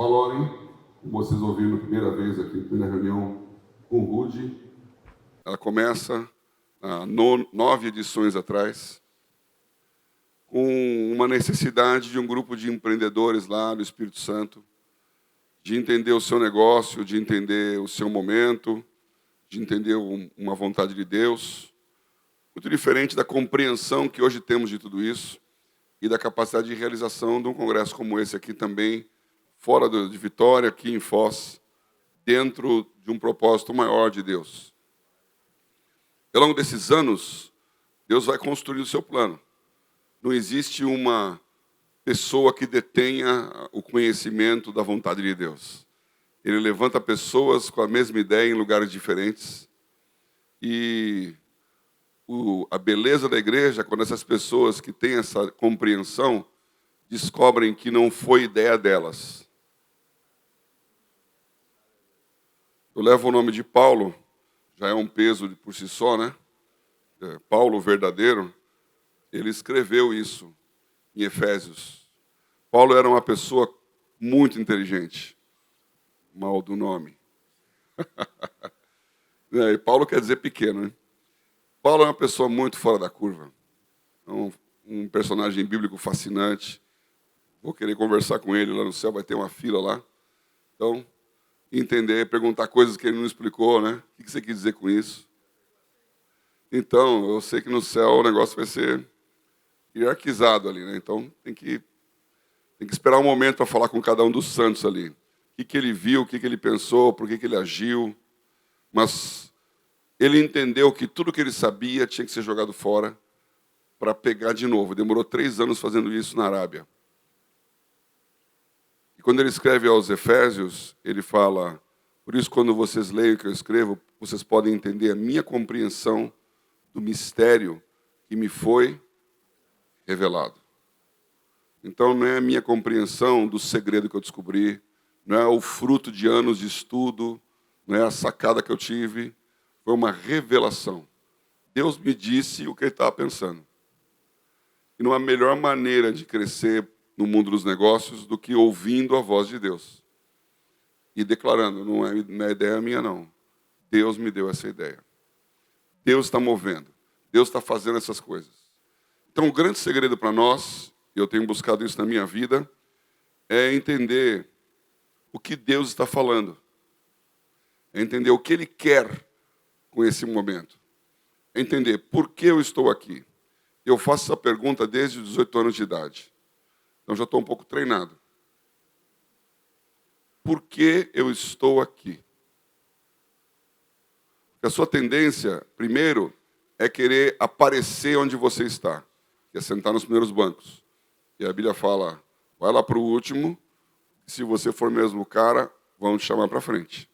Valorem, como vocês ouviram a primeira vez aqui, na primeira reunião com o Rude, ela começa 9 edições atrás, com uma necessidade de um grupo de empreendedores lá do Espírito Santo, de entender o seu negócio, de entender o seu momento, de entender uma vontade de Deus, muito diferente da compreensão que hoje temos de tudo isso e da capacidade de realização de um congresso como esse aqui também, fora de Vitória, aqui em Foz, dentro de um propósito maior de Deus. Ao longo desses anos, Deus vai construir o seu plano. Não existe uma pessoa que detenha o conhecimento da vontade de Deus. Ele levanta pessoas com a mesma ideia em lugares diferentes. E a beleza da igreja, quando essas pessoas que têm essa compreensão descobrem que não foi ideia delas. Eu levo o nome de Paulo, já é um peso por si só, né? Paulo, verdadeiro, ele escreveu isso em Efésios. Paulo era uma pessoa muito inteligente. Mal do nome. E Paulo quer dizer pequeno, né? Paulo é uma pessoa muito fora da curva. É um personagem bíblico fascinante. Vou querer conversar com ele lá no céu, vai ter uma fila lá. Então, entender, perguntar coisas que ele não explicou, né? O que você quis dizer com isso? Então, eu sei que no céu o negócio vai ser hierarquizado ali, né? Então, tem que esperar um momento para falar com cada um dos santos ali. O que ele viu, o que ele pensou, por que ele agiu. Mas ele entendeu que tudo que ele sabia tinha que ser jogado fora para pegar de novo. Demorou 3 anos fazendo isso na Arábia. E quando ele escreve aos Efésios, ele fala: por isso, quando vocês leem o que eu escrevo, vocês podem entender a minha compreensão do mistério que me foi revelado. Então, não é a minha compreensão do segredo que eu descobri, não é o fruto de anos de estudo, não é a sacada que eu tive, foi uma revelação. Deus me disse o que ele estava pensando. E não há melhor maneira de crescer no mundo dos negócios do que ouvindo a voz de Deus. E declarando, não é ideia minha não. Deus me deu essa ideia. Deus está movendo. Deus está fazendo essas coisas. Então, o grande segredo para nós, e eu tenho buscado isso na minha vida, é entender o que Deus está falando. É entender o que Ele quer com esse momento. É entender por que eu estou aqui. Eu faço essa pergunta desde os 18 anos de idade. Então, já estou um pouco treinado. Por que eu estou aqui? Porque a sua tendência, primeiro, é querer aparecer onde você está. Que é sentar nos primeiros bancos. E a Bíblia fala, vai lá para o último, se você for mesmo o cara, vão te chamar para frente.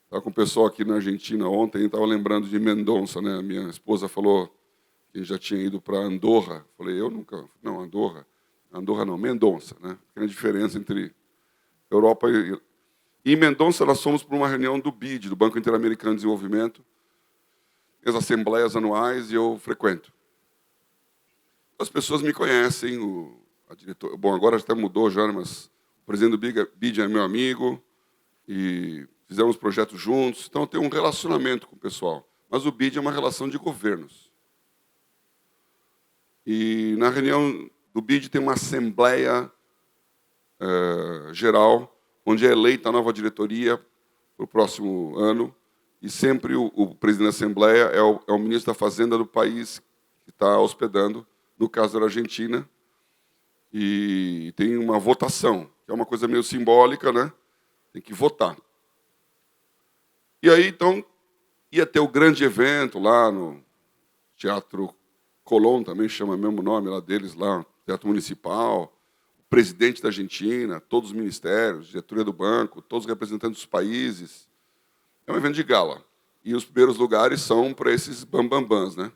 Estava com o pessoal aqui na Argentina ontem, estava lembrando de Mendonça, né? Minha esposa falou que já tinha ido para Andorra. Falei, eu nunca... Não, Andorra. Andorra não, Mendonça, né? Tem a diferença entre Europa e... E em Mendonça nós fomos para uma reunião do BID, do Banco Interamericano de Desenvolvimento, as assembleias anuais, e eu frequento. As pessoas me conhecem, a diretora... Bom, agora até mudou já, mas o presidente do BID é meu amigo, e fizemos projetos juntos, então eu tenho um relacionamento com o pessoal. Mas o BID é uma relação de governos. E na reunião do BID tem uma assembleia geral, onde é eleita a nova diretoria para o próximo ano, e sempre o presidente da assembleia é o ministro da Fazenda do país que está hospedando, no caso da Argentina, e tem uma votação, que é uma coisa meio simbólica, né? Tem que votar. E aí, então, ia ter o grande evento lá no Teatro Colón, também chama o mesmo nome lá deles, lá, Teatro Municipal, o presidente da Argentina, todos os ministérios, diretoria do banco, todos os representantes dos países. É um evento de gala. E os primeiros lugares são para esses bambambãs, né?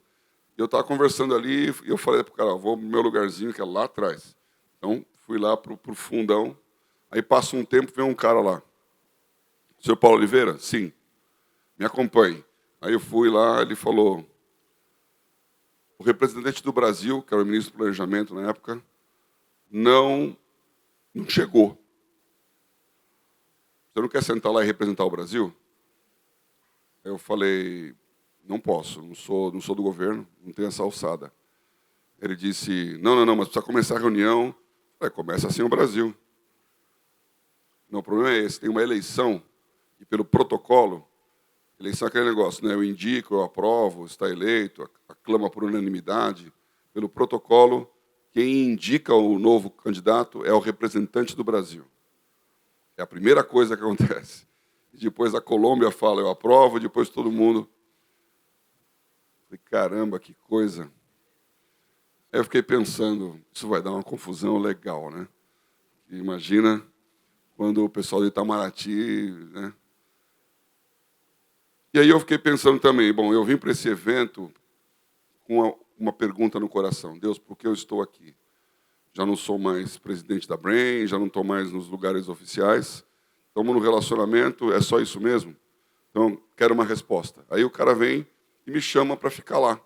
Eu estava conversando ali e eu falei para o cara, vou no meu lugarzinho, que é lá atrás. Então, fui lá para o fundão. Aí passa um tempo, vem um cara lá. Senhor Paulo Oliveira? Sim. Me acompanhe. Aí eu fui lá, ele falou, o representante do Brasil, que era o ministro do Planejamento na época, não não chegou. Você não quer sentar lá e representar o Brasil? Eu falei, não posso, não sou do governo, não tenho essa alçada. Ele disse, não, mas precisa começar a reunião. Eu falei, começa assim o Brasil. Não, o problema é esse, tem uma eleição, e pelo protocolo, eleição é aquele negócio, né? Eu indico, eu aprovo, está eleito, aclama por unanimidade. Pelo protocolo, quem indica o novo candidato é o representante do Brasil. É a primeira coisa que acontece. E depois a Colômbia fala, eu aprovo, depois todo mundo. Falei, caramba, que coisa. Aí eu fiquei pensando, isso vai dar uma confusão legal, né? Imagina quando o pessoal de Itamaraty, né? E aí eu fiquei pensando também, bom, eu vim para esse evento com uma pergunta no coração. Deus, por que eu estou aqui? Já não sou mais presidente da Brain, já não estou mais nos lugares oficiais. Estamos no relacionamento, é só isso mesmo? Então, quero uma resposta. Aí o cara vem e me chama para ficar lá.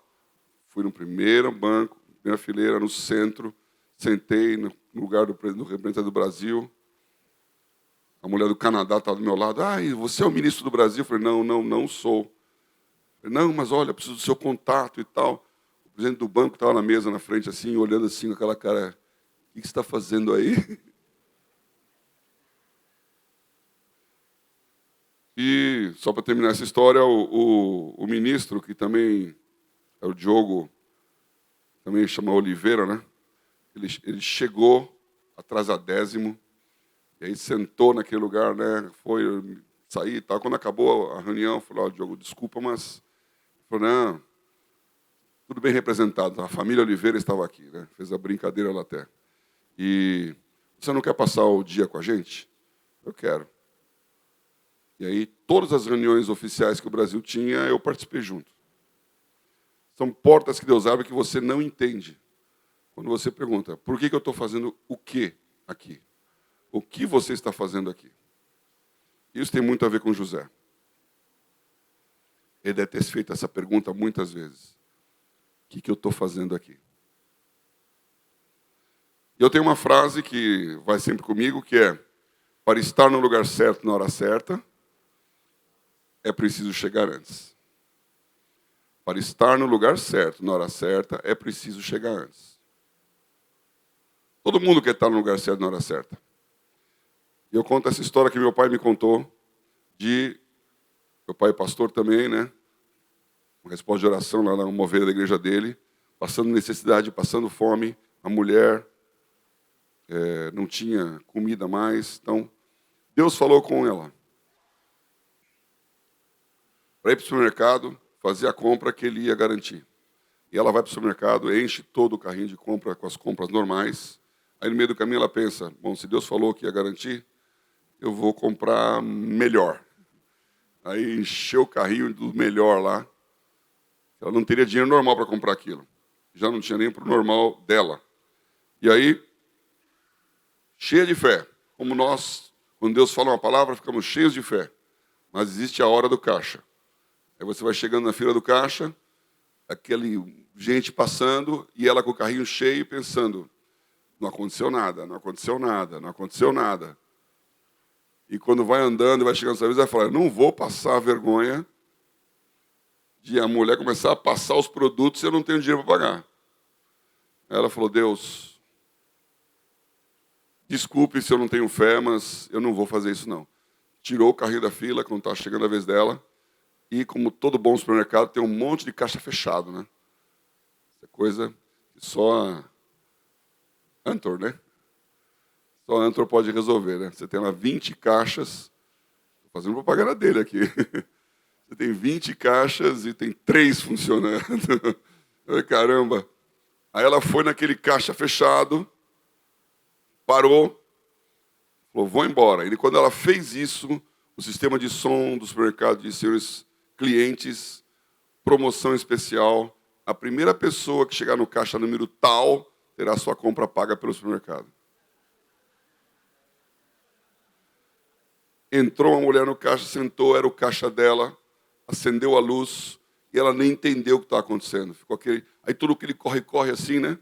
Fui no primeiro banco, primeira fileira, no centro, sentei no lugar do representante do Brasil. A mulher do Canadá estava do meu lado. Ah, e você é o ministro do Brasil? Eu falei, não sou. Eu falei, não, mas olha, preciso do seu contato e tal. O presidente do banco estava na mesa, na frente, assim, olhando assim, com aquela cara, o que você está fazendo aí? E, só para terminar essa história, o ministro, que também é o Diogo, também chama Oliveira, né? Ele chegou atrasadésimo, e aí sentou naquele lugar, né? Foi sair e tal. Quando acabou a reunião, falou, Diogo, desculpa, mas... Falou, não, tudo bem representado. A família Oliveira estava aqui, né? Fez a brincadeira lá até. E você não quer passar o dia com a gente? Eu quero. E aí, todas as reuniões oficiais que o Brasil tinha, eu participei junto. São portas que Deus abre que você não entende. Quando você pergunta, por que eu estou fazendo o quê aqui? O que você está fazendo aqui? Isso tem muito a ver com José. Ele deve ter feito essa pergunta muitas vezes. O que eu estou fazendo aqui? E eu tenho uma frase que vai sempre comigo, que é, para estar no lugar certo na hora certa, é preciso chegar antes. Para estar no lugar certo na hora certa, é preciso chegar antes. Todo mundo quer estar no lugar certo na hora certa. E eu conto essa história que meu pai me contou, meu pai é pastor também, né? Uma resposta de oração lá na moveira da igreja dele, passando necessidade, passando fome, a mulher não tinha comida mais, então Deus falou com ela para ir para o supermercado, fazer a compra que ele ia garantir. E ela vai para o supermercado, enche todo o carrinho de compra com as compras normais. Aí no meio do caminho ela pensa, bom, se Deus falou que ia garantir, eu vou comprar melhor. Aí encheu o carrinho do melhor lá. Ela não teria dinheiro normal para comprar aquilo. Já não tinha nem para o normal dela. E aí, cheia de fé. Como nós, quando Deus fala uma palavra, ficamos cheios de fé. Mas existe a hora do caixa. Aí você vai chegando na fila do caixa, aquele gente passando, e ela com o carrinho cheio, pensando, não aconteceu nada, não aconteceu nada, não aconteceu nada. E quando vai andando, vai chegando essa vez, vai falar, não vou passar a vergonha de a mulher começar a passar os produtos e eu não tenho dinheiro para pagar. Ela falou, Deus, desculpe se eu não tenho fé, mas eu não vou fazer isso não. Tirou o carrinho da fila, quando estava chegando a vez dela, e como todo bom supermercado, tem um monte de caixa fechado, né? Essa coisa que só Antor, né? Só Antor pode resolver, né? Você tem lá 20 caixas, estou fazendo propaganda dele aqui. Você tem 20 caixas e tem 3 funcionando. Caramba. Aí ela foi naquele caixa fechado, parou, falou, vou embora. E quando ela fez isso, o sistema de som do supermercado disse, senhores clientes, promoção especial, a primeira pessoa que chegar no caixa número tal terá sua compra paga pelo supermercado. Entrou uma mulher no caixa, sentou, era o caixa dela, acendeu a luz e ela nem entendeu o que estava acontecendo. Ficou aí tudo aquele corre assim, né?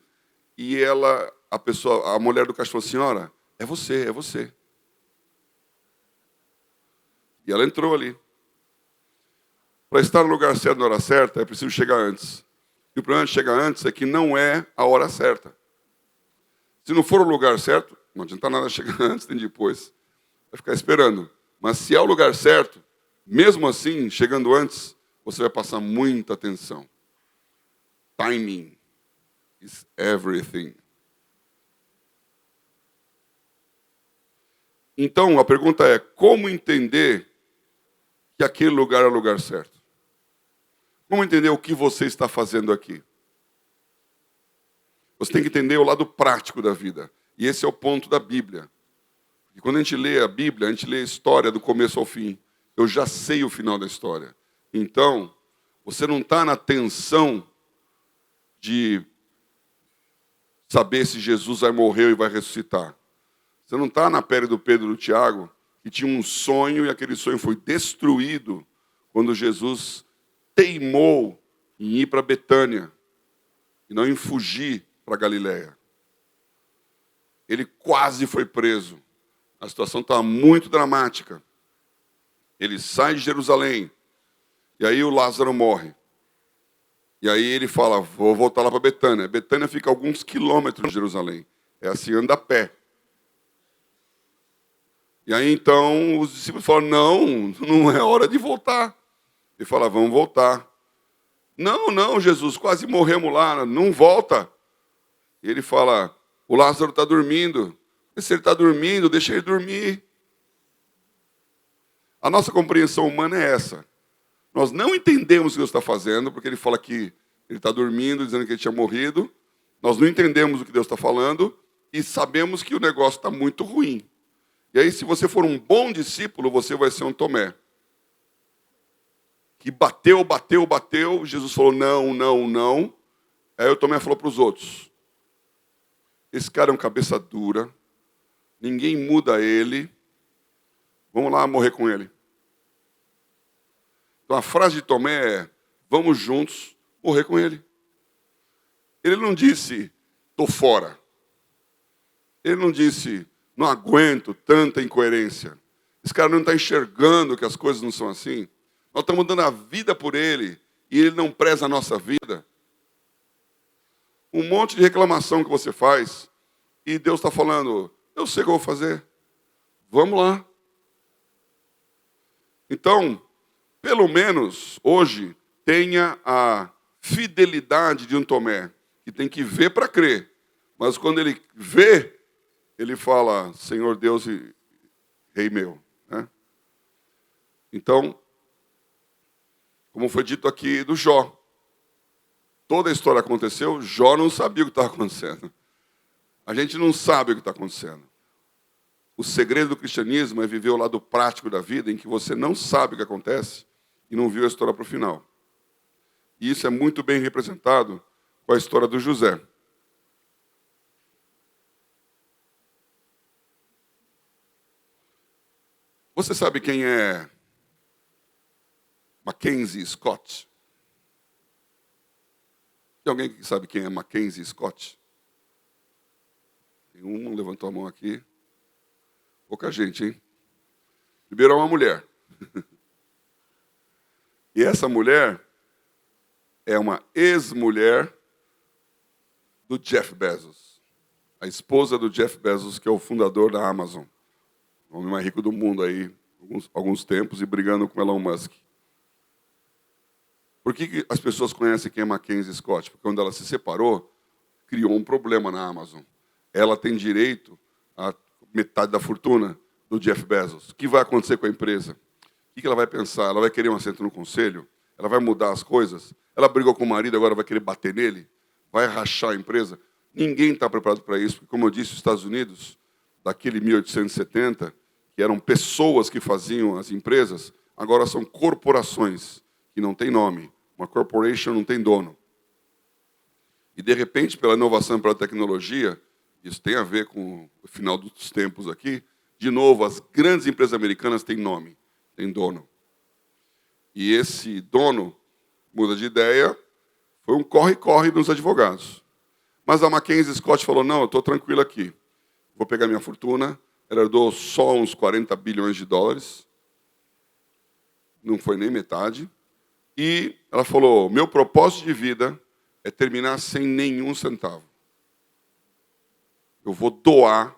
E a mulher do caixa falou, senhora, É você, é você. E ela entrou ali. Para estar no lugar certo na hora certa, é preciso chegar antes. E o problema de chegar antes é que não é a hora certa. Se não for o lugar certo, não adianta nada chegar antes nem depois. Vai ficar esperando. Mas se é o lugar certo, mesmo assim, chegando antes, você vai passar muita atenção. Timing is everything. Então, a pergunta é, como entender que aquele lugar é o lugar certo? Como entender o que você está fazendo aqui? Você tem que entender o lado prático da vida. E esse é o ponto da Bíblia. E quando a gente lê a Bíblia, a gente lê a história do começo ao fim. Eu já sei o final da história. Então, você não está na tensão de saber se Jesus vai morrer e vai ressuscitar. Você não está na pele do Pedro e do Tiago, que tinha um sonho e aquele sonho foi destruído quando Jesus teimou em ir para Betânia e não em fugir para Galiléia. Ele quase foi preso. A situação estava muito dramática. Ele sai de Jerusalém e aí o Lázaro morre. E aí ele fala, vou voltar lá para Betânia. Betânia fica a alguns quilômetros de Jerusalém. É assim, anda a pé. E aí então os discípulos falam, não é hora de voltar. Ele fala, vamos voltar. Não, Jesus, quase morremos lá, não volta. E ele fala, o Lázaro está dormindo. E se ele está dormindo, deixa ele dormir. A nossa compreensão humana é essa. Nós não entendemos o que Deus está fazendo, porque ele fala que ele está dormindo, dizendo que ele tinha morrido. Nós não entendemos o que Deus está falando e sabemos que o negócio está muito ruim. E aí, se você for um bom discípulo, você vai ser um Tomé. Que bateu. Jesus falou, não. Aí o Tomé falou para os outros, esse cara é um cabeça dura, ninguém muda ele, vamos lá morrer com ele. Então a frase de Tomé é, vamos juntos morrer com ele. Ele não disse, estou fora. Ele não disse, não aguento tanta incoerência. Esse cara não está enxergando que as coisas não são assim. Nós estamos dando a vida por ele e ele não preza a nossa vida. Um monte de reclamação que você faz e Deus está falando, eu sei o que eu vou fazer. Vamos lá. Então, pelo menos hoje, tenha a fidelidade de um Tomé, que tem que ver para crer. Mas quando ele vê, ele fala, Senhor Deus e Rei meu. Né? Então, como foi dito aqui do Jó, toda a história aconteceu, Jó não sabia o que estava acontecendo. A gente não sabe o que está acontecendo. O segredo do cristianismo é viver o lado prático da vida, em que você não sabe o que acontece e não viu a história para o final. E isso é muito bem representado com a história do José. Você sabe quem é Mackenzie Scott? Tem alguém que sabe quem é Mackenzie Scott? Tem um, levantou a mão aqui. Pouca gente, hein? Primeiro é uma mulher. E essa mulher é uma ex-mulher do Jeff Bezos. A esposa do Jeff Bezos, que é o fundador da Amazon. O homem mais rico do mundo aí, alguns tempos, e brigando com Elon Musk. Por que as pessoas conhecem quem é Mackenzie Scott? Porque quando ela se separou, criou um problema na Amazon. Ela tem direito a metade da fortuna do Jeff Bezos. O que vai acontecer com a empresa? O que ela vai pensar? Ela vai querer um assento no conselho? Ela vai mudar as coisas? Ela brigou com o marido, agora vai querer bater nele? Vai rachar a empresa? Ninguém está preparado para isso, porque, como eu disse, os Estados Unidos, daquele 1870, que eram pessoas que faziam as empresas, agora são corporações, que não têm nome. Uma corporation não tem dono. E, de repente, pela inovação e pela tecnologia, isso tem a ver com o final dos tempos aqui, de novo, as grandes empresas americanas têm nome, têm dono. E esse dono muda de ideia, foi um corre-corre nos advogados. Mas a Mackenzie Scott falou, não, eu estou tranquilo aqui. vou pegar minha fortuna. Ela herdou só uns 40 bilhões de dólares. Não foi nem metade. E ela falou, meu propósito de vida é terminar sem nenhum centavo. Eu vou doar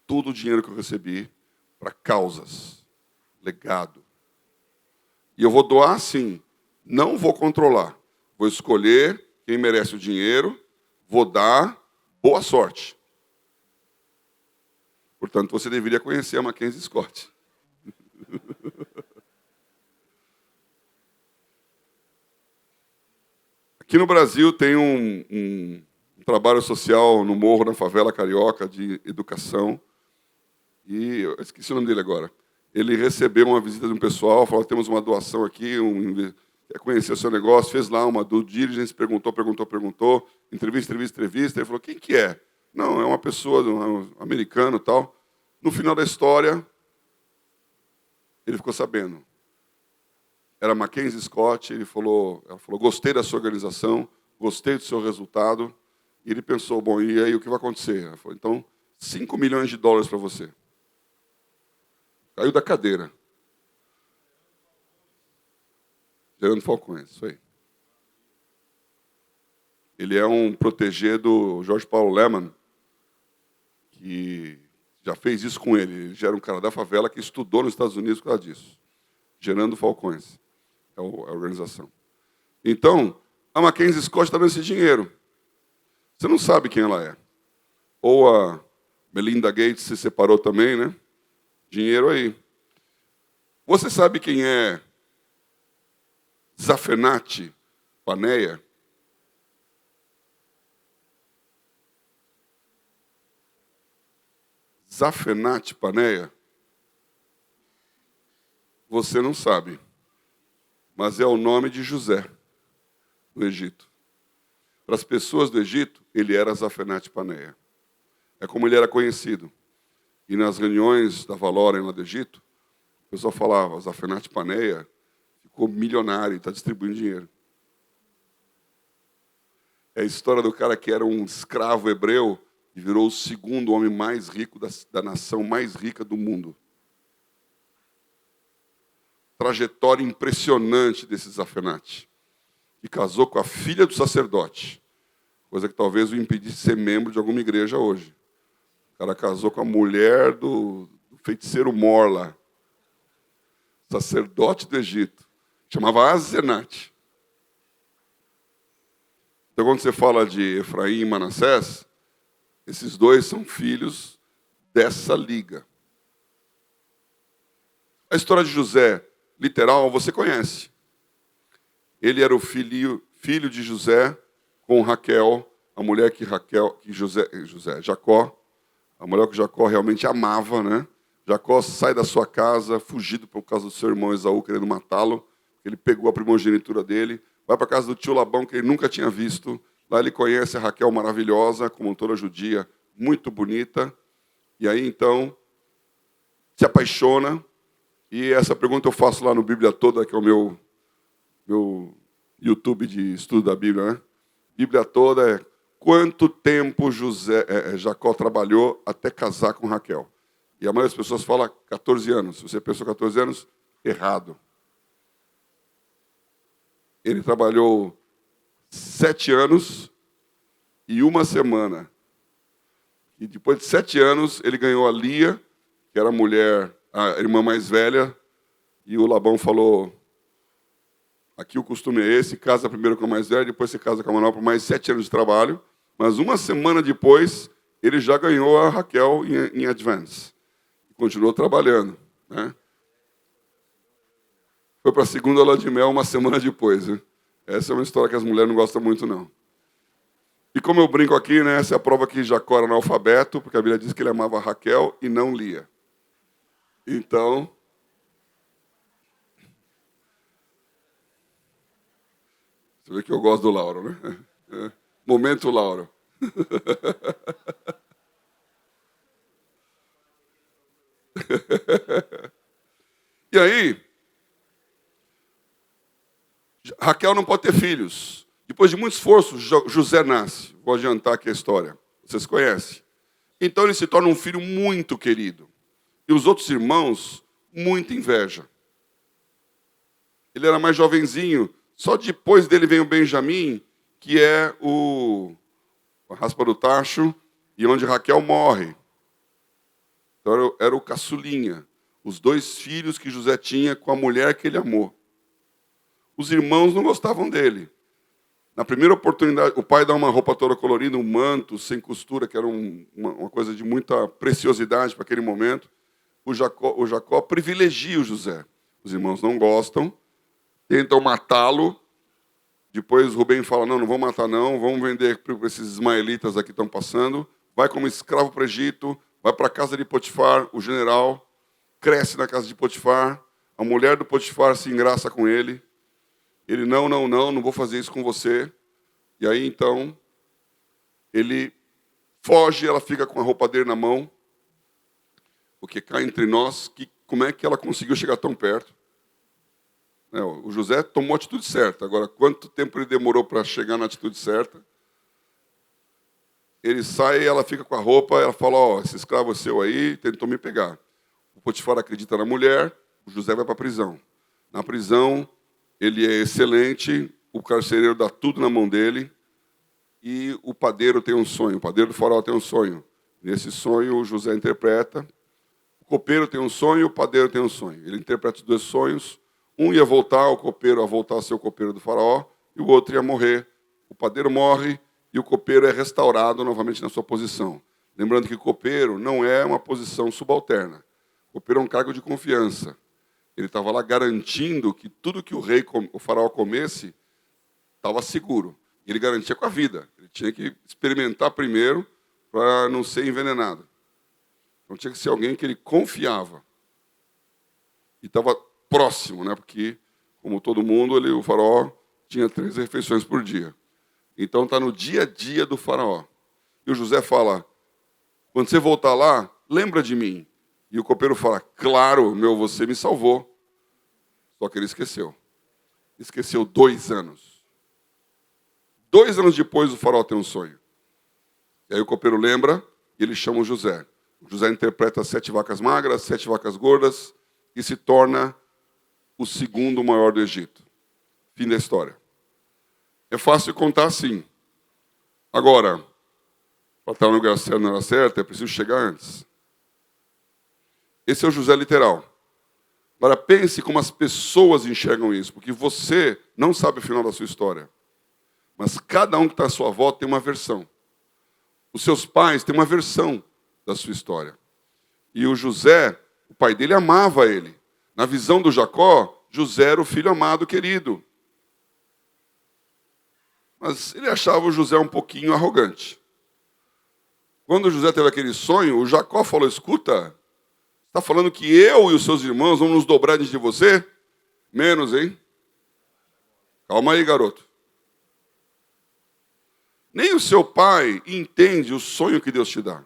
todo o dinheiro que eu recebi para causas, legado. E eu vou doar sim, não vou controlar. Vou escolher quem merece o dinheiro, vou dar, boa sorte. Portanto, você deveria conhecer a Mackenzie Scott. Aqui no Brasil tem um trabalho social no Morro, na favela carioca, de educação. E eu esqueci o nome dele agora. Ele recebeu uma visita de um pessoal, falou, temos uma doação aqui, quer conhecer o seu negócio, fez lá uma due diligence, perguntou, entrevista. Ele falou, quem que é? Não, é uma pessoa, um americano e tal. No final da história, ele ficou sabendo. Era Mackenzie Scott, ela falou, gostei da sua organização, gostei do seu resultado. E ele pensou, bom, e aí o que vai acontecer? Ela falou, então, 5 milhões de dólares para você. Caiu da cadeira. Gerando Falcões, isso aí. Ele é um protégé do George Paul Lehmann, que já fez isso com ele. Ele já era um cara da favela que estudou nos Estados Unidos por causa disso. Gerando Falcões. É a organização. Então, a Mackenzie Scott está dando esse dinheiro. Você não sabe quem ela é. Ou a Melinda Gates se separou também, né? Dinheiro aí. Você sabe quem é Zafenati Paneia? Zafenati Paneia? Você não sabe. Mas é o nome de José, no Egito. Para as pessoas do Egito, ele era Zafenati Paneia. É como ele era conhecido. E nas reuniões da Valorem lá do Egito, o pessoal falava, Zafenati Paneia ficou milionário e está distribuindo dinheiro. É a história do cara que era um escravo hebreu e virou o segundo homem mais rico da nação mais rica do mundo. Trajetória impressionante desse Zafenati. E casou com a filha do sacerdote, coisa que talvez o impedisse de ser membro de alguma igreja hoje. O cara casou com a mulher do feiticeiro Morla, sacerdote do Egito, chamava Azenate. Então, quando você fala de Efraim e Manassés, esses dois são filhos dessa liga. A história de José, literal, você conhece. Ele era o filho de José com Raquel, a mulher Jacó, a mulher que Jacó realmente amava, né? Jacó sai da sua casa, fugido por causa do seu irmão Esaú, querendo matá-lo. Ele pegou a primogenitura dele, vai para a casa do tio Labão, que ele nunca tinha visto. Lá ele conhece a Raquel maravilhosa, como toda judia, muito bonita. E aí, então, se apaixona. E essa pergunta eu faço lá no Bíblia Toda, que é o meu YouTube de estudo da Bíblia, né? Bíblia Toda é quanto tempo Jacó trabalhou até casar com Raquel. E a maioria das pessoas fala 14 anos. Se você pensou 14 anos, errado. Ele trabalhou 7 anos e 1 semana. E depois de 7 anos, ele ganhou a Lia, que era a irmã mais velha, e o Labão falou, aqui o costume é esse, casa primeiro com a mais velha, depois você casa com a menor por mais 7 anos de trabalho, mas 1 semana depois, ele já ganhou a Raquel em advance. E continuou trabalhando, né? Foi para a segunda lua de mel 1 semana depois, né? Essa é uma história que as mulheres não gostam muito, não. E como eu brinco aqui, né, essa é a prova que Jacó era analfabeto, porque a Bíblia diz que ele amava Raquel e não Lia. Então, você vê que eu gosto do Lauro, né? Momento Lauro. E aí, Raquel não pode ter filhos. Depois de muito esforço, José nasce. Vou adiantar aqui a história. Vocês conhecem. Então ele se torna um filho muito querido. E os outros irmãos, muita inveja. Ele era mais jovenzinho. Só depois dele vem o Benjamim, que é a raspa do tacho, e onde Raquel morre. Então era o caçulinha. Os 2 filhos que José tinha com a mulher que ele amou. Os irmãos não gostavam dele. Na primeira oportunidade, o pai dá uma roupa toda colorida, um manto sem costura, que era uma coisa de muita preciosidade para aquele momento. O Jacó privilegia o José. Os irmãos não gostam, tentam matá-lo. Depois Rubem fala, não vamos matar não, vamos vender para esses ismaelitas aqui que estão passando. Vai como escravo para o Egito, vai para a casa de Potifar, o general, cresce na casa de Potifar, a mulher do Potifar se engraça com ele. Ele, não vou fazer isso com você. E aí, então, ele foge, ela fica com a roupa dele na mão, porque cá entre nós, como é que ela conseguiu chegar tão perto? O José tomou a atitude certa. Agora, quanto tempo ele demorou para chegar na atitude certa? Ele sai, ela fica com a roupa, ela fala, esse escravo é seu aí, tentou me pegar. O Potifar acredita na mulher, o José vai para a prisão. Na prisão, ele é excelente, o carcereiro dá tudo na mão dele, e o padeiro tem um sonho, o padeiro do faraó tem um sonho. Nesse sonho, o José interpreta, o copeiro tem um sonho, o padeiro tem um sonho. Ele interpreta os 2 sonhos, um ia voltar, o copeiro a voltar a ser o copeiro do faraó, e o outro ia morrer. O padeiro morre, e o copeiro é restaurado novamente na sua posição. Lembrando que copeiro não é uma posição subalterna. Copeiro é um cargo de confiança. Ele estava lá garantindo que tudo que o faraó comesse estava seguro. E ele garantia com a vida. Ele tinha que experimentar primeiro para não ser envenenado. Então tinha que ser alguém que ele confiava. E estava próximo, né? Porque, como todo mundo, o faraó tinha 3 refeições por dia. Então está no dia a dia do faraó. E o José fala, quando você voltar lá, lembra de mim. E o copeiro fala, claro, você me salvou. Só que ele esqueceu. Esqueceu 2 anos. 2 anos depois, o faraó tem um sonho. E aí o copeiro lembra e ele chama o José. O José interpreta 7 vacas magras, 7 vacas gordas e se torna o 2º maior do Egito. Fim da história. É fácil contar assim. Agora, para estar no lugar certo na hora certa, é preciso chegar antes. Esse é o José literal. Agora pense como as pessoas enxergam isso, porque você não sabe o final da sua história. Mas cada um que está à sua volta tem uma versão. Os seus pais têm uma versão da sua história. E o José, o pai dele amava ele. Na visão do Jacó, José era o filho amado, querido. Mas ele achava o José um pouquinho arrogante. Quando o José teve aquele sonho, o Jacó falou, escuta, está falando que eu e os seus irmãos vamos nos dobrar diante de você? Menos, hein? Calma aí, garoto. Nem o seu pai entende o sonho que Deus te dá.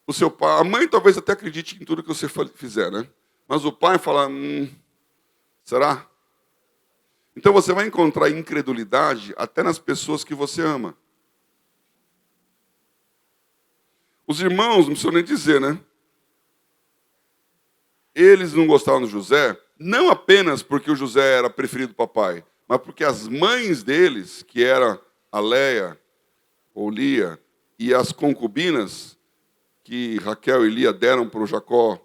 O seu pai, a mãe talvez até acredite em tudo que você fizer, né? Mas o pai fala, será? Então você vai encontrar incredulidade até nas pessoas que você ama. Os irmãos, não precisam nem dizer, né? Eles não gostavam do José, não apenas porque o José era preferido do papai, mas porque as mães deles, que eram a Leia, ou Lia, e as concubinas, que Raquel e Lia deram para o Jacó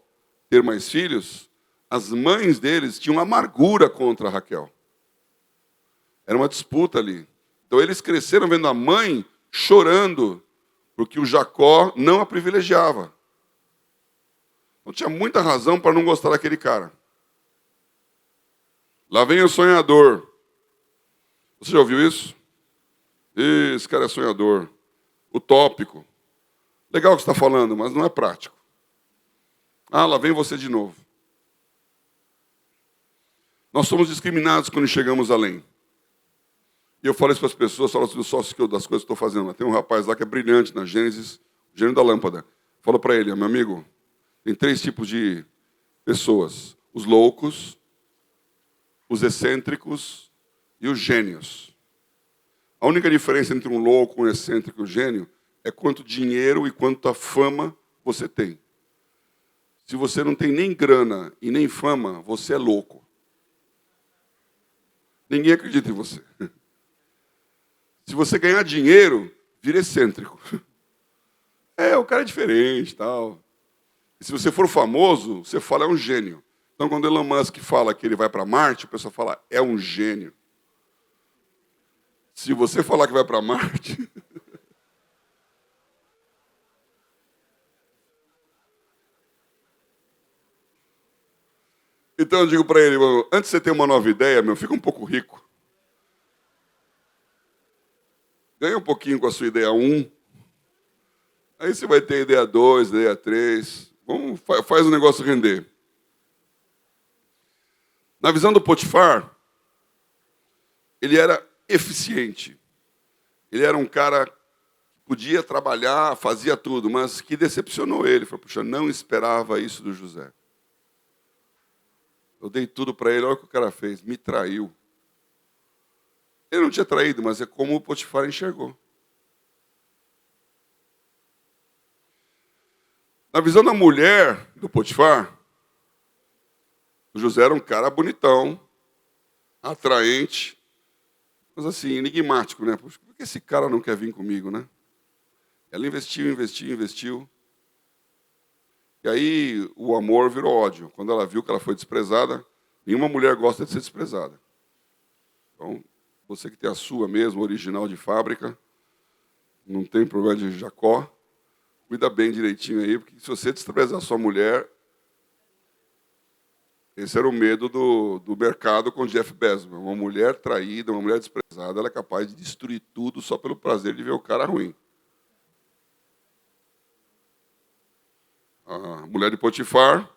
ter mais filhos, as mães deles tinham amargura contra Raquel. Era uma disputa ali. Então eles cresceram vendo a mãe chorando, porque o Jacó não a privilegiava. Então tinha muita razão para não gostar daquele cara. Lá vem o sonhador. Você já ouviu isso? Esse cara é sonhador. Utópico. Legal o que você está falando, mas não é prático. Ah, lá vem você de novo. Nós somos discriminados quando chegamos além. E eu falo isso para as pessoas, falo do sócio das coisas que estou fazendo. Tem um rapaz lá que é brilhante na Gênesis, o gênio da lâmpada. Falo para ele, meu amigo, tem 3 tipos de pessoas. Os loucos, os excêntricos e os gênios. A única diferença entre um louco, um excêntrico e um gênio é quanto dinheiro e quanta fama você tem. Se você não tem nem grana e nem fama, você é louco. Ninguém acredita em você. Se você ganhar dinheiro, vira excêntrico. O cara é diferente, tal. E se você for famoso, você fala é um gênio. Então, quando Elon Musk fala que ele vai para Marte, o pessoal fala é um gênio. Se você falar que vai para Marte... Então eu digo para ele, antes de você ter uma nova ideia, fica um pouco rico. Ganha um pouquinho com a sua ideia 1. Aí você vai ter a ideia 2, ideia 3. Faz o negócio render. Na visão do Potifar, ele era eficiente. Ele era um cara que podia trabalhar, fazia tudo, mas que decepcionou ele. Falou, puxa, não esperava isso do José. Eu dei tudo para ele, olha o que o cara fez, me traiu. Ele não tinha traído, mas é como o Potifar enxergou. Na visão da mulher do Potifar, o José era um cara bonitão, atraente, mas assim, enigmático, né? Por que esse cara não quer vir comigo, né? Ela investiu. E aí o amor virou ódio. Quando ela viu que ela foi desprezada, nenhuma mulher gosta de ser desprezada. Então, você que tem a sua mesmo, original de fábrica, não tem problema de Jacó, cuida bem direitinho aí, porque se você desprezar a sua mulher, esse era o medo do mercado com Jeff Bezos. Uma mulher traída, uma mulher desprezada, ela é capaz de destruir tudo só pelo prazer de ver o cara ruim. A mulher de Potifar,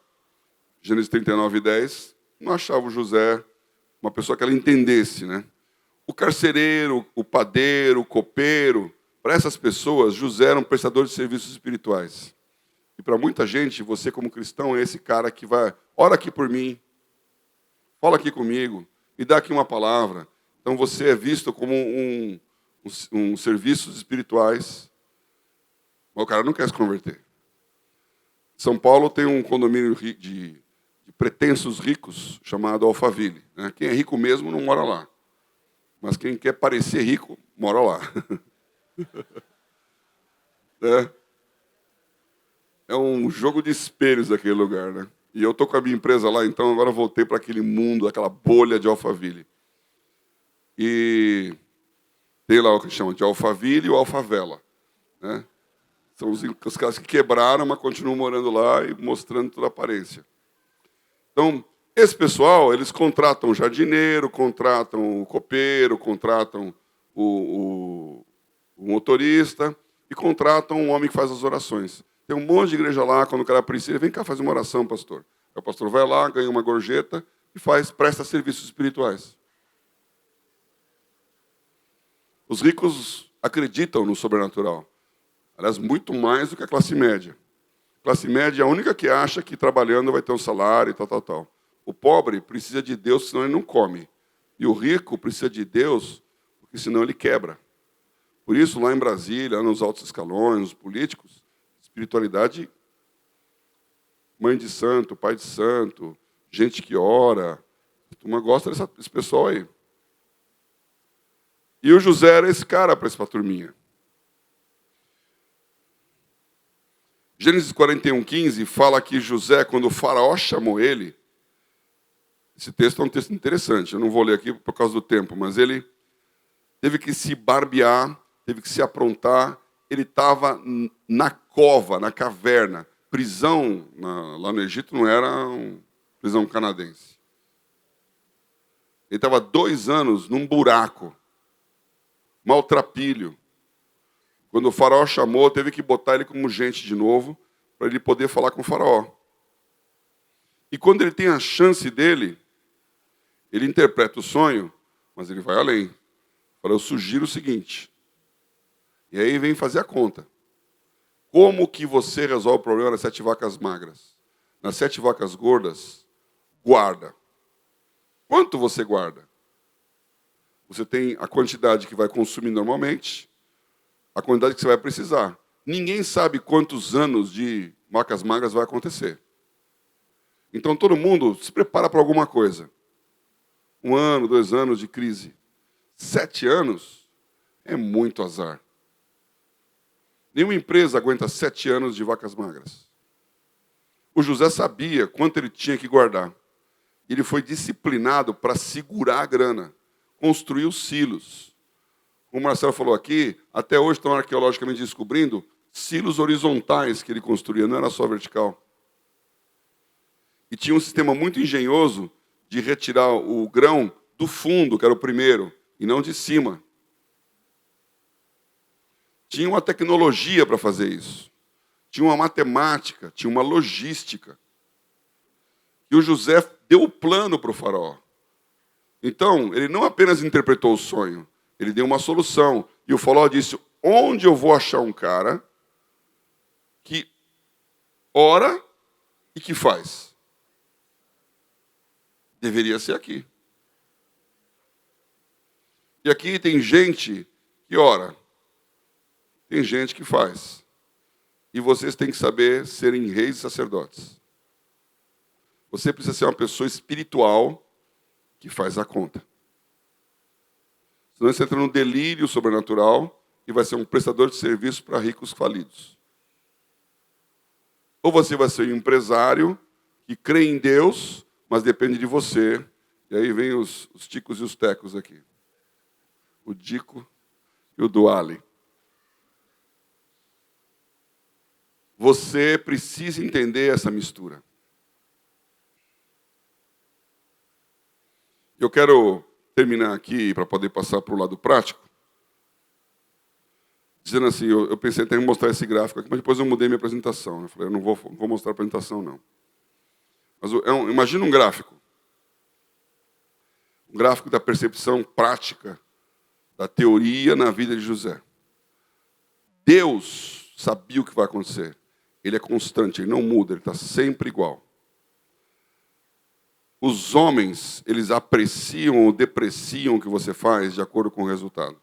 Gênesis 39:10, não achava o José uma pessoa que ela entendesse, né? O carcereiro, o padeiro, o copeiro, para essas pessoas, José era um prestador de serviços espirituais. E para muita gente, você como cristão é esse cara que vai, ora aqui por mim, fala aqui comigo, me dá aqui uma palavra. Então você é visto como um serviços espirituais, mas o cara não quer se converter. São Paulo tem um condomínio de pretensos ricos chamado Alphaville. Né? Quem é rico mesmo não mora lá. Mas quem quer parecer rico, mora lá. É um jogo de espelhos aquele lugar. Né? E eu estou com a minha empresa lá, então agora eu voltei para aquele mundo, aquela bolha de Alphaville. E tem lá o que chama de Alphaville e o Alfavela. Né? São os caras que quebraram, mas continuam morando lá e mostrando toda a aparência. Então, esse pessoal, eles contratam o jardineiro, contratam o copeiro, contratam o motorista e contratam um homem que faz as orações. Tem um monte de igreja lá, quando o cara precisa, vem cá fazer uma oração, pastor. Aí o pastor vai lá, ganha uma gorjeta e presta serviços espirituais. Os ricos acreditam no sobrenatural. Aliás, muito mais do que a classe média. A classe média é a única que acha que trabalhando vai ter um salário e tal. O pobre precisa de Deus, senão ele não come. E o rico precisa de Deus, porque senão ele quebra. Por isso, lá em Brasília, nos altos escalões, nos políticos, espiritualidade, mãe de santo, pai de santo, gente que ora. A turma gosta desse pessoal aí. E o José era esse cara para essa turminha. Gênesis 41:15 fala que José, quando o faraó chamou ele, esse texto é um texto interessante, eu não vou ler aqui por causa do tempo, mas ele teve que se barbear, teve que se aprontar, ele estava na cova, na caverna. Prisão lá no Egito não era prisão canadense. Ele estava 2 anos num buraco, maltrapilho. Quando o faraó chamou, teve que botar ele como gente de novo, para ele poder falar com o faraó. E quando ele tem a chance dele, ele interpreta o sonho, mas ele vai além. Fala, eu sugiro o seguinte. E aí vem fazer a conta. Como que você resolve o problema das 7 vacas magras? Nas 7 vacas gordas, guarda. Quanto você guarda? Você tem a quantidade que vai consumir normalmente, a quantidade que você vai precisar. Ninguém sabe quantos anos de vacas magras vai acontecer. Então, todo mundo se prepara para alguma coisa. 1 ano, 2 anos de crise. 7 anos é muito azar. Nenhuma empresa aguenta 7 anos de vacas magras. O José sabia quanto ele tinha que guardar. Ele foi disciplinado para segurar a grana, construir os silos. Como o Marcelo falou aqui, até hoje estão arqueologicamente descobrindo silos horizontais que ele construía, não era só vertical. E tinha um sistema muito engenhoso de retirar o grão do fundo, que era o primeiro, e não de cima. Tinha uma tecnologia para fazer isso. Tinha uma matemática, tinha uma logística. E o José deu o plano para o faraó. Então, ele não apenas interpretou o sonho, ele deu uma solução. E o faraó disse, onde eu vou achar um cara que ora e que faz? Deveria ser aqui. E aqui tem gente que ora, tem gente que faz. E vocês têm que saber serem reis e sacerdotes. Você precisa ser uma pessoa espiritual que faz a conta. Senão você entra num delírio sobrenatural e vai ser um prestador de serviço para ricos falidos. Ou você vai ser um empresário que crê em Deus, mas depende de você. E aí vem os ticos e os tecos aqui. O Dico e o Duale. Você precisa entender essa mistura. Eu quero terminar aqui, para poder passar para o lado prático, dizendo assim, eu pensei até em mostrar esse gráfico aqui, mas depois eu mudei minha apresentação. Eu falei, eu não vou mostrar a apresentação, não. Mas imagina um gráfico. Um gráfico da percepção prática da teoria na vida de José. Deus sabia o que vai acontecer. Ele é constante, ele não muda, ele está sempre igual. Os homens, eles apreciam ou depreciam o que você faz de acordo com o resultado.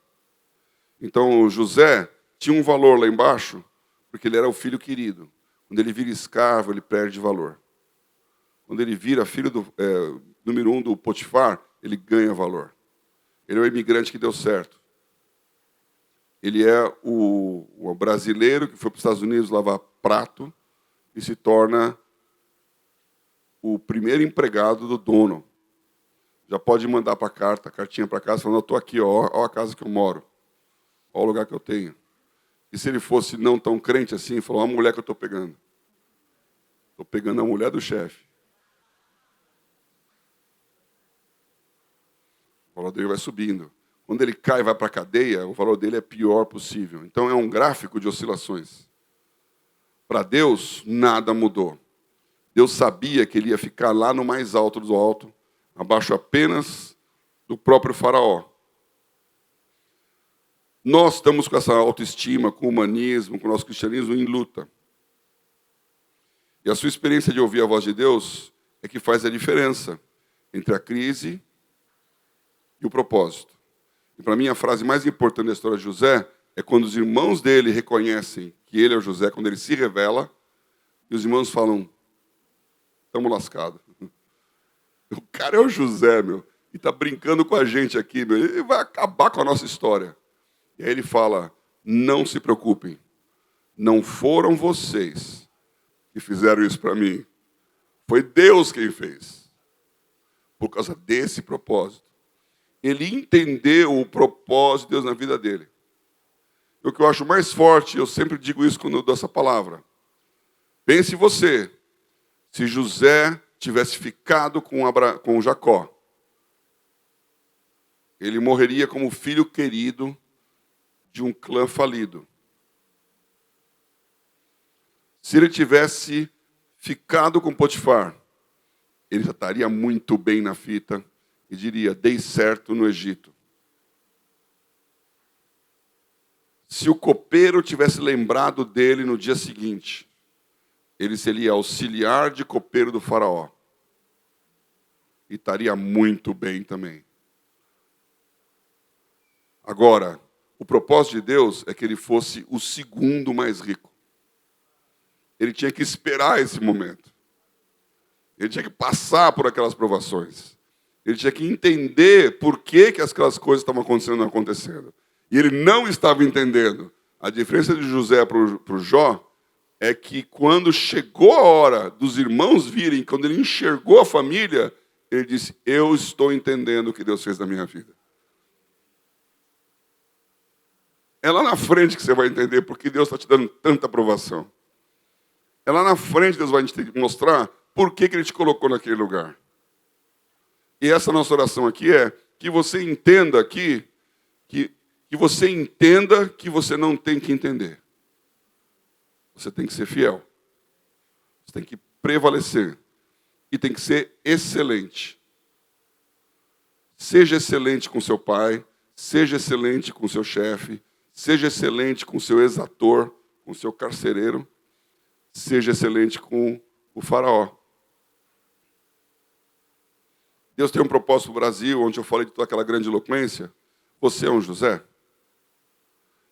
Então, José tinha um valor lá embaixo, porque ele era o filho querido. Quando ele vira escravo, ele perde valor. Quando ele vira filho número 1 do Potifar, ele ganha valor. Ele é o imigrante que deu certo. Ele é o brasileiro que foi para os Estados Unidos lavar prato e se torna o primeiro empregado do dono. Já pode mandar para a cartinha para casa, falando, eu estou aqui, ó a casa que eu moro, ó o lugar que eu tenho. E se ele fosse não tão crente assim, falou, ó a mulher que eu estou pegando. Estou pegando a mulher do chefe. O valor dele vai subindo. Quando ele cai e vai para a cadeia, o valor dele é pior possível. Então é um gráfico de oscilações. Para Deus, nada mudou. Deus sabia que ele ia ficar lá no mais alto do alto, abaixo apenas do próprio faraó. Nós estamos com essa autoestima, com o humanismo, com o nosso cristianismo em luta. E a sua experiência de ouvir a voz de Deus é que faz a diferença entre a crise e o propósito. E para mim a frase mais importante da história de José é quando os irmãos dele reconhecem que ele é o José, quando ele se revela, e os irmãos falam, estamos lascados. O cara é o José, meu, e está brincando com a gente aqui, meu, ele vai acabar com a nossa história. E aí ele fala, não se preocupem, não foram vocês que fizeram isso para mim, foi Deus quem fez, por causa desse propósito. Ele entendeu o propósito de Deus na vida dele. E o que eu acho mais forte, eu sempre digo isso quando eu dou essa palavra, pense você, se José tivesse ficado com Jacó, ele morreria como filho querido de um clã falido. Se ele tivesse ficado com Potifar, ele já estaria muito bem na fita e diria, dei certo no Egito. Se o copeiro tivesse lembrado dele no dia seguinte, ele seria auxiliar de copeiro do faraó. E estaria muito bem também. Agora, o propósito de Deus é que ele fosse o segundo mais rico. Ele tinha que esperar esse momento. Ele tinha que passar por aquelas provações. Ele tinha que entender por que aquelas coisas estavam acontecendo. E ele não estava entendendo. A diferença de José para o Jó é que quando chegou a hora dos irmãos virem, quando ele enxergou a família, ele disse, eu estou entendendo o que Deus fez na minha vida. É lá na frente que você vai entender por que Deus está te dando tanta aprovação. É lá na frente que Deus vai te mostrar por que Ele te colocou naquele lugar. E essa nossa oração aqui é que você entenda que você entenda que você não tem que entender. Você tem que ser fiel. Você tem que prevalecer. E tem que ser excelente. Seja excelente com seu pai, seja excelente com seu chefe, seja excelente com seu exator, com seu carcereiro, seja excelente com o faraó. Deus tem um propósito para o Brasil, onde eu falei de toda aquela grande eloquência. Você é um José?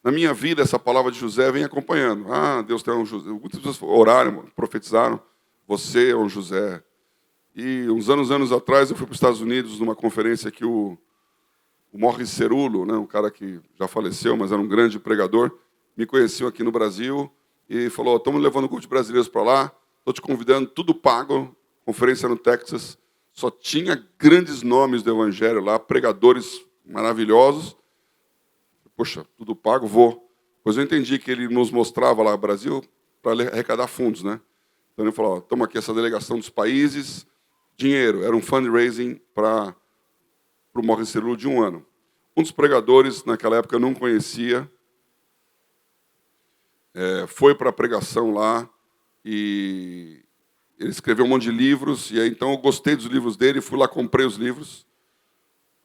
Na minha vida, essa palavra de José vem acompanhando. Ah, Deus tem um José. Muitas pessoas oraram, profetizaram. Você é um José. E uns anos atrás, eu fui para os Estados Unidos numa conferência que o Morris Cerullo, né, um cara que já faleceu, mas era um grande pregador, me conheceu aqui no Brasil e falou, estamos levando um grupo de brasileiros para lá, estou te convidando, tudo pago, conferência no Texas, só tinha grandes nomes do Evangelho lá, pregadores maravilhosos. Poxa, tudo pago, vou. Pois eu entendi que ele nos mostrava lá no Brasil para arrecadar fundos, né? Então ele falou, estamos aqui essa delegação dos países, dinheiro, era um fundraising para o Morris Cerullo de um ano. Um dos pregadores, naquela época eu não conhecia, foi para a pregação lá e ele escreveu um monte de livros, e aí então eu gostei dos livros dele, fui lá, comprei os livros,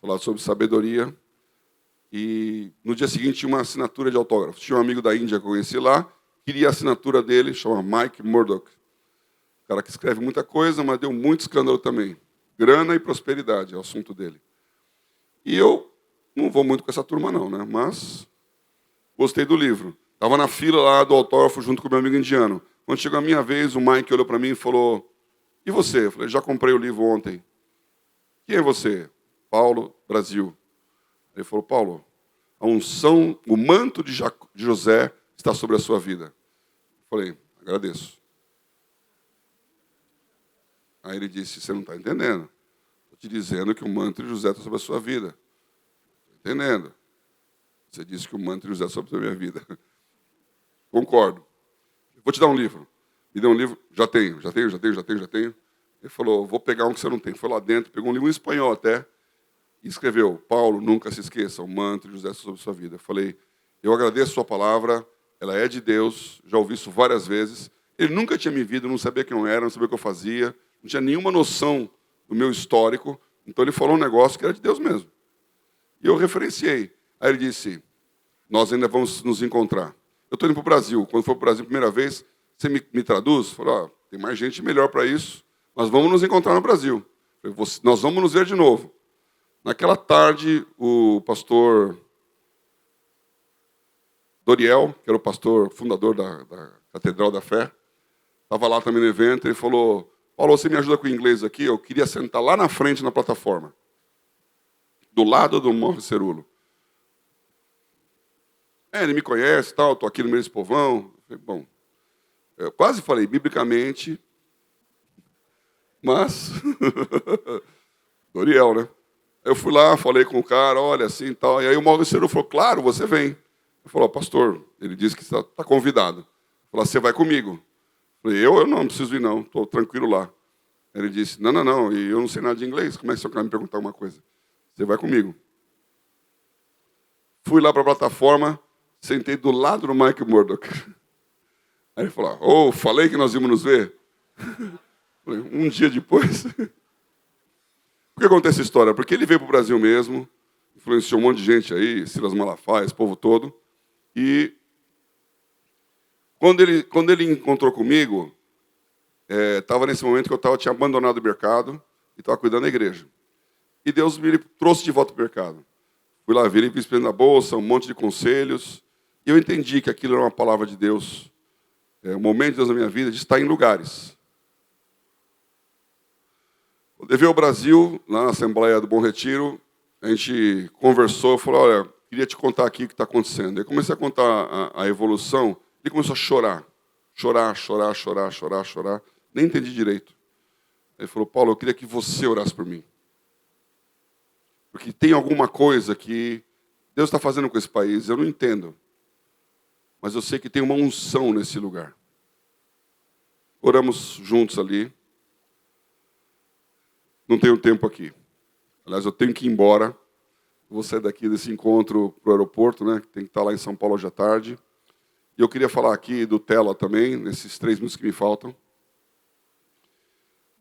falar sobre sabedoria, e no dia seguinte tinha uma assinatura de autógrafos. Tinha um amigo da Índia que eu conheci lá, queria a assinatura dele, chama Mike Murdock. O cara que escreve muita coisa, mas deu muito escândalo também. Grana e prosperidade é o assunto dele. E eu não vou muito com essa turma não, né? Mas gostei do livro. Estava na fila lá do autógrafo junto com o meu amigo indiano. Quando chegou a minha vez, o Mike olhou para mim e falou, e você? Eu falei, já comprei o livro ontem. Quem é você? Paulo, Brasil. Ele falou, Paulo, a unção, o manto de José está sobre a sua vida. Eu falei, agradeço. Aí ele disse, você não está entendendo. Estou te dizendo que o manto de José está sobre a sua vida. Estou entendendo. Você disse que o manto de José está sobre a minha vida. Concordo. Vou te dar um livro. Me deu um livro, já tenho. Ele falou, vou pegar um que você não tem. Foi lá dentro, pegou um livro em espanhol até, e escreveu, Paulo, nunca se esqueça, o manto de José sobre a sua vida. Eu falei, eu agradeço a sua palavra, ela é de Deus, já ouvi isso várias vezes. Ele nunca tinha me visto, não sabia quem eu era, não sabia o que eu fazia, não tinha nenhuma noção do meu histórico. Então ele falou um negócio que era de Deus mesmo. E eu referenciei. Aí ele disse, nós ainda vamos nos encontrar. Eu estou indo para o Brasil. Quando for para o Brasil a primeira vez, você me traduz? Eu falei, tem mais gente melhor para isso. Nós vamos nos encontrar no Brasil. Eu falei, nós vamos nos ver de novo. Naquela tarde, o pastor Doriel, que era o pastor fundador da Catedral da Fé, estava lá também no evento, ele falou, Paulo, você me ajuda com o inglês aqui? Eu queria sentar lá na frente, na plataforma, do lado do Morris Cerullo. Ele me conhece, tal, estou aqui no meio desse povão. Eu falei, bom, eu quase falei biblicamente, mas Doriel, né? Eu fui lá, falei com o cara, olha, assim e tal. E aí o Morris Cerullo falou, claro, você vem. Eu falei, pastor, ele disse que está convidado. Ele falou, você vai comigo. Eu falei, eu não preciso ir não, estou tranquilo lá. Ele disse, não, e eu não sei nada de inglês, como é que você vai me perguntar uma coisa? Você vai comigo. Fui lá para a plataforma, sentei do lado do Mike Murdock. Aí ele falou, falei que nós íamos nos ver. Falei, um dia depois... Por que acontece essa história? Porque ele veio para o Brasil mesmo, influenciou um monte de gente aí, Silas Malafaia, esse povo todo. E quando ele encontrou comigo, estava nesse momento que eu tinha abandonado o mercado e estava cuidando da igreja. E Deus me trouxe de volta para o mercado. Fui lá, virei vice-presidente da Bolsa, um monte de conselhos. E eu entendi que aquilo era uma palavra de Deus. O momento de Deus na minha vida de estar em lugares. Quando eu veio ao Brasil, lá na Assembleia do Bom Retiro, a gente conversou, falou, olha, queria te contar aqui o que está acontecendo. Eu comecei a contar a evolução, ele começou a chorar. Chorar. Nem entendi direito. Ele falou, Paulo, eu queria que você orasse por mim. Porque tem alguma coisa que Deus está fazendo com esse país, eu não entendo. Mas eu sei que tem uma unção nesse lugar. Oramos juntos ali. Não tenho tempo aqui. Aliás, eu tenho que ir embora. Eu vou sair daqui desse encontro para o aeroporto, né? Tem que estar lá em São Paulo hoje à tarde. E eu queria falar aqui do Tela também, nesses 3 minutos que me faltam.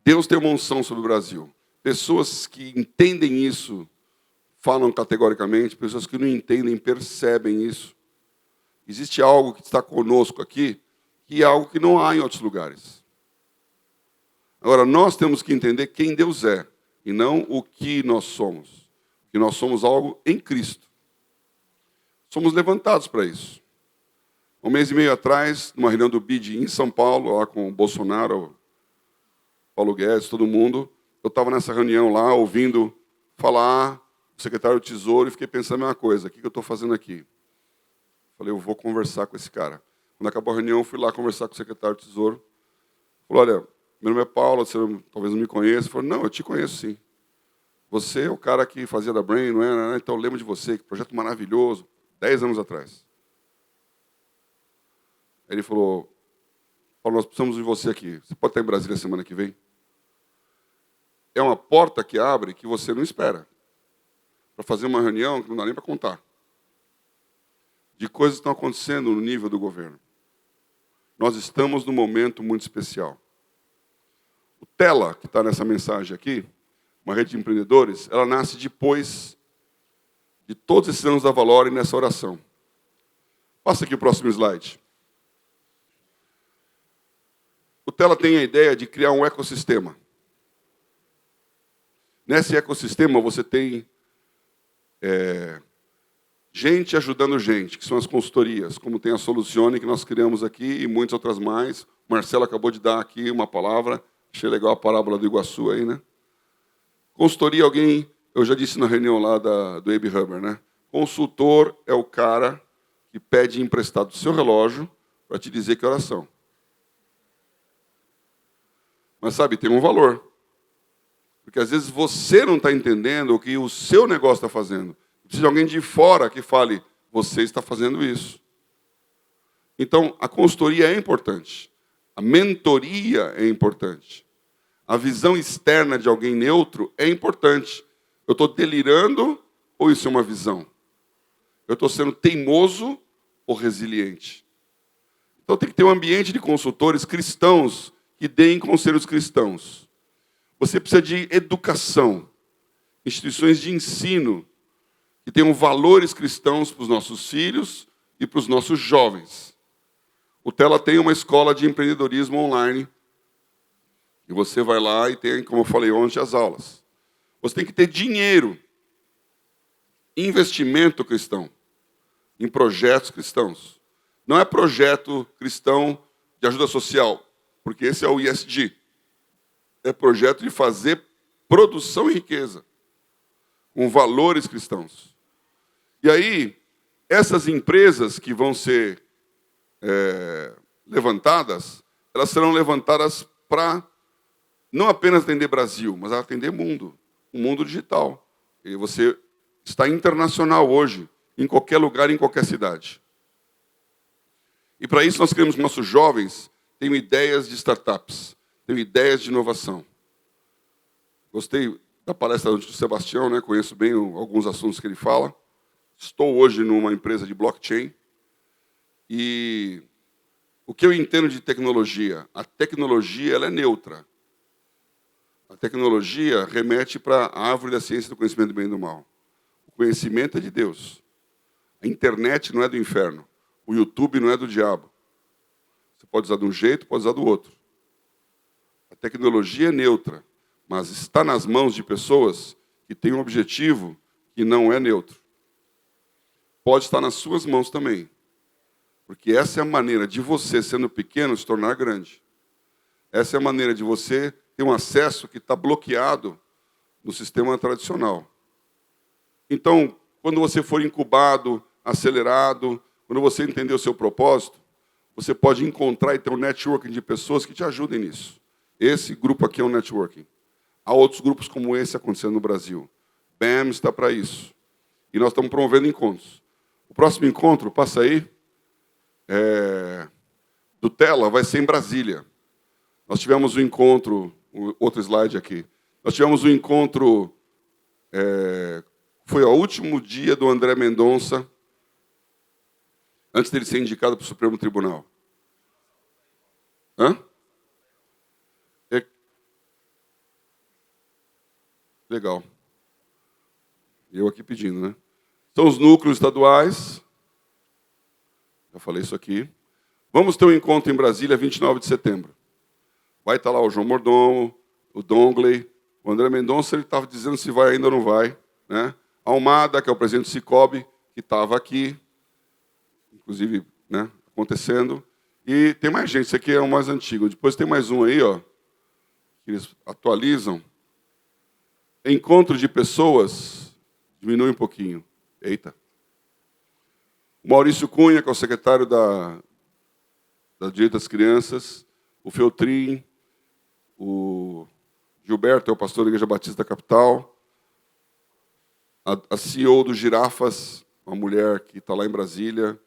Deus tem uma unção sobre o Brasil. Pessoas que entendem isso falam categoricamente, pessoas que não entendem percebem isso. Existe algo que está conosco aqui, que é algo que não há em outros lugares. Agora, nós temos que entender quem Deus é, e não o que nós somos. Que nós somos algo em Cristo. Somos levantados para isso. 1 mês e meio atrás, numa reunião do BID em São Paulo, lá com o Bolsonaro, Paulo Guedes, todo mundo, eu estava nessa reunião lá, ouvindo falar o secretário do Tesouro, e fiquei pensando a mesma coisa, o que eu estou fazendo aqui? Falei, eu vou conversar com esse cara. Quando acabou a reunião, fui lá conversar com o secretário do Tesouro. Falei, olha, meu nome é Paulo, você talvez não me conheça. Ele falou, não, eu te conheço sim. Você é o cara que fazia da Brain, não é? Então eu lembro de você, que projeto maravilhoso, 10 anos atrás. Aí ele falou, Paulo, nós precisamos de você aqui. Você pode estar em Brasília semana que vem? É uma porta que abre que você não espera. Para fazer uma reunião que não dá nem para contar. De coisas que estão acontecendo no nível do governo. Nós estamos num momento muito especial. O Tela, que está nessa mensagem aqui, uma rede de empreendedores, ela nasce depois de todos esses anos da Valore nessa oração. Passa aqui o próximo slide. O Tela tem a ideia de criar um ecossistema. Nesse ecossistema você tem gente ajudando gente, que são as consultorias, como tem a Solucione, que nós criamos aqui, e muitas outras mais. O Marcelo acabou de dar aqui uma palavra, achei legal a parábola do Iguaçu aí, né? Consultoria, alguém, eu já disse na reunião lá do Abe Huber, né? Consultor é o cara que pede emprestado o seu relógio para te dizer que horas são. Mas, sabe, tem um valor. Porque, às vezes, você não está entendendo o que o seu negócio está fazendo. Precisa de alguém de fora que fale, você está fazendo isso. Então, a consultoria é importante. A mentoria é importante. A visão externa de alguém neutro é importante. Eu estou delirando ou isso é uma visão? Eu estou sendo teimoso ou resiliente? Então, tem que ter um ambiente de consultores cristãos que deem conselhos cristãos. Você precisa de educação, instituições de ensino que tenham valores cristãos para os nossos filhos e para os nossos jovens. O Tela tem uma escola de empreendedorismo online. E você vai lá e tem, como eu falei ontem, as aulas. Você tem que ter dinheiro, investimento cristão, em projetos cristãos. Não é projeto cristão de ajuda social, porque esse é o ISD. É projeto de fazer produção e riqueza, com valores cristãos. E aí, essas empresas que vão ser levantadas, elas serão levantadas para não apenas atender Brasil, mas atender mundo, um mundo digital. E você está internacional hoje, em qualquer lugar, em qualquer cidade. E para isso nós queremos que nossos jovens tenham ideias de startups, tenham ideias de inovação. Gostei da palestra do Sebastião, né? Conheço bem alguns assuntos que ele fala. Estou hoje numa empresa de blockchain. E o que eu entendo de tecnologia? A tecnologia ela é neutra. A tecnologia remete para a árvore da ciência do conhecimento do bem e do mal. O conhecimento é de Deus. A internet não é do inferno. O YouTube não é do diabo. Você pode usar de um jeito, pode usar do outro. A tecnologia é neutra, mas está nas mãos de pessoas que têm um objetivo que não é neutro. pode estar nas suas mãos também. Porque essa é a maneira de você, sendo pequeno, se tornar grande. Essa é a maneira de você ter um acesso que está bloqueado no sistema tradicional. Então, quando você for incubado, acelerado, quando você entender o seu propósito, você pode encontrar e ter um networking de pessoas que te ajudem nisso. Esse grupo aqui é um networking. Há outros grupos como esse acontecendo no Brasil. BAM está para isso. E nós estamos promovendo encontros. O próximo encontro, passa aí, do Tela, vai ser em Brasília. Nós tivemos um encontro, outro slide aqui. Nós tivemos um encontro, foi o último dia do André Mendonça, antes dele ser indicado para o Supremo Tribunal. Hã? Legal. Eu aqui pedindo, né? São os núcleos estaduais. Já falei isso aqui. Vamos ter um encontro em Brasília, 29 de setembro. Vai estar lá o João Mordomo, o Dongley, o André Mendonça, ele estava dizendo se vai ainda ou não vai. Né? A Almada, que é o presidente do Cicobi, que estava aqui, inclusive, né, acontecendo. E tem mais gente, esse aqui é o mais antigo. Depois tem mais um aí, ó, que eles atualizam. Encontro de pessoas, diminui um pouquinho. Eita. O Maurício Cunha, que é o secretário da Direito das Crianças, o Feltrin, o Gilberto, é o pastor da Igreja Batista da Capital, a CEO do Girafas, uma mulher que está lá em Brasília,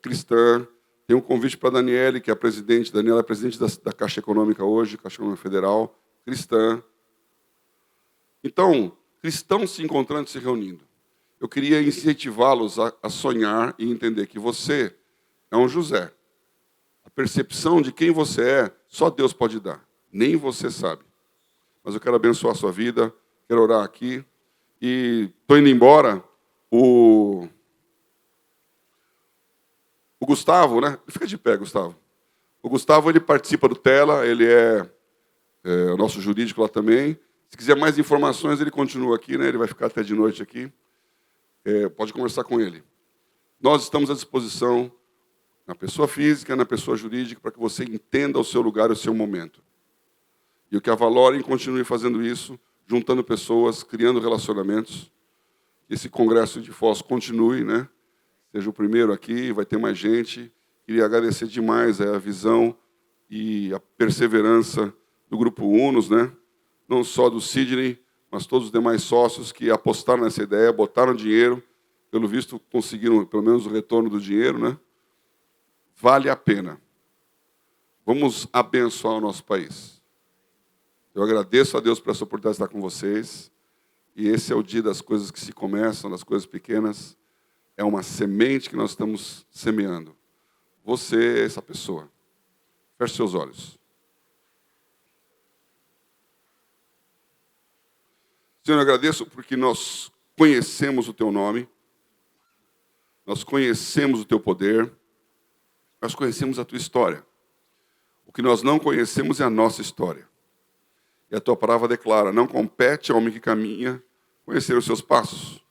cristã. Tem um convite para a Daniele, que é a presidente. Daniela é presidente da Caixa Econômica hoje, Caixa Econômica Federal, cristã. Então, cristãos se encontrando, se reunindo. Eu queria incentivá-los a sonhar e entender que você é um José. A percepção de quem você é, só Deus pode dar. Nem você sabe. Mas eu quero abençoar a sua vida, quero orar aqui. E estou indo embora. O Gustavo, né? Fica de pé, Gustavo. O Gustavo, ele participa do Tela, ele é o nosso jurídico lá também. Se quiser mais informações, ele continua aqui, né? Ele vai ficar até de noite aqui. Pode conversar com ele. Nós estamos à disposição, na pessoa física, na pessoa jurídica, para que você entenda o seu lugar e o seu momento. E o que a Valorem continue fazendo isso, juntando pessoas, criando relacionamentos. Que esse congresso de Foz continue, né? Seja o primeiro aqui, vai ter mais gente. Queria agradecer demais a visão e a perseverança do Grupo Unos, né? Não só do Sidney, mas todos os demais sócios que apostaram nessa ideia, botaram dinheiro, pelo visto conseguiram pelo menos o retorno do dinheiro, né? Vale a pena. Vamos abençoar o nosso país. Eu agradeço a Deus por essa oportunidade de estar com vocês. E esse é o dia das coisas que se começam, das coisas pequenas. É uma semente que nós estamos semeando. Você é essa pessoa. Feche seus olhos. Senhor, eu agradeço porque nós conhecemos o Teu nome, nós conhecemos o Teu poder, nós conhecemos a Tua história. O que nós não conhecemos é a nossa história. E a Tua palavra declara, não compete ao homem que caminha conhecer os seus passos.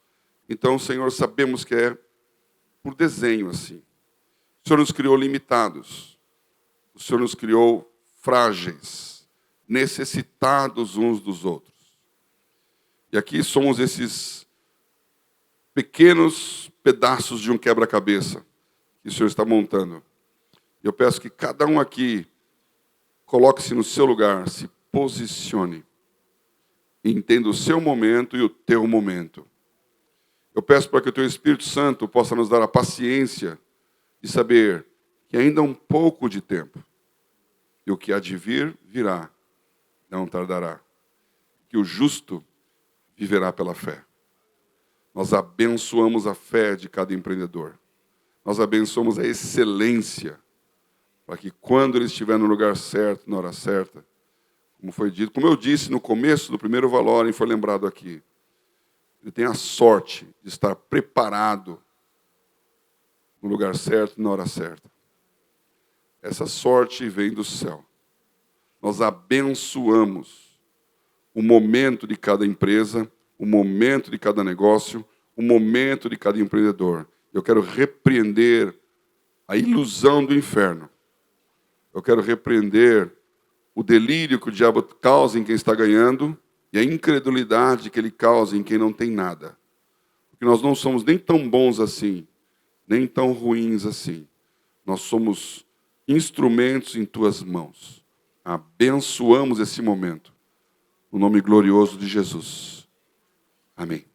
Então, Senhor, sabemos que é por desenho assim. O Senhor nos criou limitados. O Senhor nos criou frágeis, necessitados uns dos outros. E aqui somos esses pequenos pedaços de um quebra-cabeça que o Senhor está montando. Eu peço que cada um aqui coloque-se no seu lugar, se posicione, entenda o seu momento e o teu momento. Eu peço para que o Teu Espírito Santo possa nos dar a paciência de saber que ainda há um pouco de tempo, e o que há de vir, virá, não tardará. Que o justo viverá pela fé. Nós abençoamos a fé de cada empreendedor. Nós abençoamos a excelência, para que quando ele estiver no lugar certo, na hora certa, como foi dito, como eu disse no começo do primeiro Valorem, foi lembrado aqui, ele tem a sorte de estar preparado no lugar certo, na hora certa. Essa sorte vem do céu. Nós abençoamos o momento de cada empresa, o momento de cada negócio, o momento de cada empreendedor. Eu quero repreender a ilusão do inferno. Eu quero repreender o delírio que o diabo causa em quem está ganhando e a incredulidade que ele causa em quem não tem nada. Porque nós não somos nem tão bons assim, nem tão ruins assim. Nós somos instrumentos em tuas mãos. Abençoamos esse momento. No nome glorioso de Jesus. Amém.